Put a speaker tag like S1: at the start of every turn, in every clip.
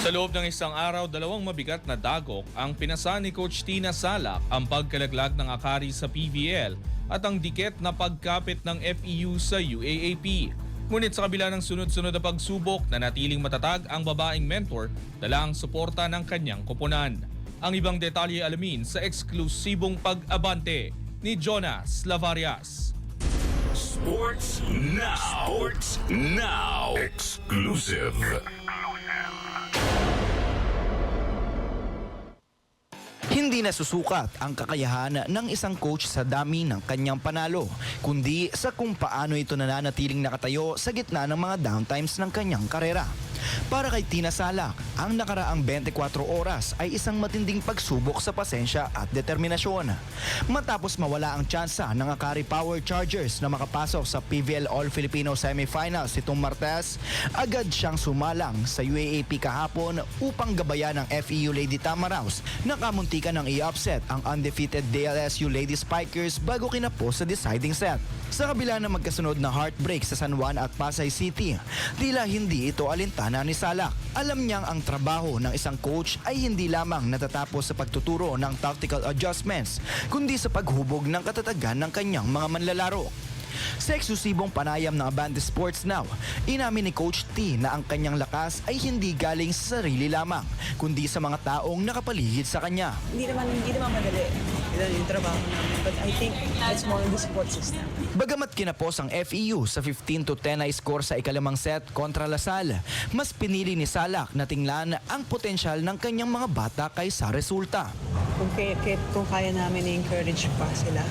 S1: Sa loob ng isang araw, dalawang mabigat na dagok ang pinasa ni Coach Tina Salak, ang pagkalaglag ng Akari sa PVL at ang dikit na pagkapit ng FEU sa UAAP. Ngunit sa kabila ng sunod-sunod na pagsubok, nanatiling matatag ang babaeng mentor dala ang suporta ng kanyang koponan. Ang ibang detalye alamin sa eksklusibong pag-abante ni Jonas Lavarias.
S2: Sports Now. Sports Now. Exclusive.
S3: Hindi nasusukat ang kakayahan ng isang coach sa dami ng kanyang panalo, kundi sa kung paano ito nananatiling nakatayo sa gitna ng mga downtimes ng kanyang karera. Para kay Tina Salak, ang nakaraang 24 oras ay isang matinding pagsubok sa pasensya at determinasyon. Matapos mawala ang tsansa ng Akari Power Chargers na makapasok sa PVL All-Filipino Semifinals nitong Martes, agad siyang sumalang sa UAAP kahapon upang gabayan ng FEU Lady Tamaraws na kamuntikan ng i-upset ang undefeated DLSU Lady Spikers bago kinapos sa deciding set. Sa kabila ng magkasunod na heartbreak sa San Juan at Pasay City, tila hindi ito alintana ni Salak. Alam niyang ang trabaho ng isang coach ay hindi lamang natatapos sa pagtuturo ng tactical adjustments, kundi sa paghubog ng katatagan ng kanyang mga manlalaro. Sa eksklusibong panayam ng Abante Sports Now, inamin ni Coach T na ang kanyang lakas ay hindi galing sa sarili lamang, kundi sa mga taong nakapaligid sa kanya.
S4: Hindi naman madali. Yan yung trabaho namin. But I think it's more in the support system.
S3: Bagamat kinapos ang FEU sa 15-10 na score sa ikalimang set kontra Lasal, mas pinili ni Salak na tingnan ang potensyal ng kanyang mga bata kaysa resulta.
S4: Kung kaya namin i-encourage pa sila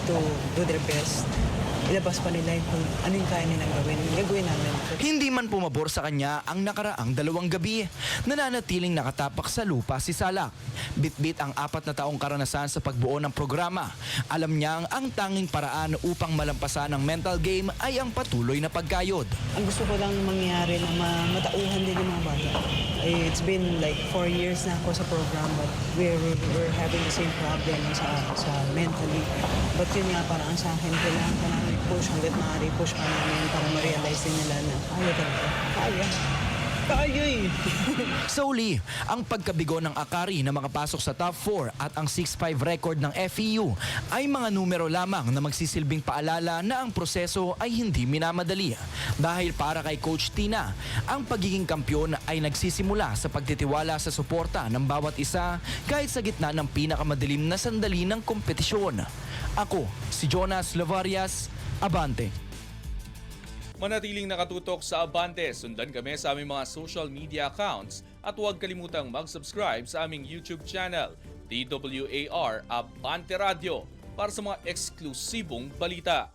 S4: to do their best, ilabas pa nila kung ano yung kaya nilang gagawin namin.
S3: Hindi man pumabor sa kanya ang nakaraang 2 gabi, nananatiling nakatapak sa lupa si Salak. Bitbit ang 4 na taong karanasan sa pagbuo ng programa. Alam niyang ang tanging paraan upang malampasan ang mental game ay ang patuloy na pagkayod.
S4: Ang gusto ko lang mangyari na matauhan din yung mga bata. It's been like 4 years na ako sa program, but we're having the same problem sa mentally. But yun nga, parang sa akin, kailangan ka namin push hanggat maaari, push ka namin para ma-realize din nila na kaya talaga. Kaya eh.
S3: Sa uli, ang pagkabigo ng Akari na makapasok sa top 4 at ang 6-5 record ng FEU ay mga numero lamang na magsisilbing paalala na ang proseso ay hindi minamadali. Dahil para kay Coach Tina, ang pagiging kampyon ay nagsisimula sa pagtitiwala sa suporta ng bawat isa kahit sa gitna ng pinakamadilim na sandali ng kompetisyon. Ako, si Jonas Lavarias, Abante.
S1: Manatiling nakatutok sa Abante, sundan kami sa aming mga social media accounts at huwag kalimutang mag-subscribe sa aming YouTube channel, DWAR Abante Radio, para sa mga eksklusibong balita.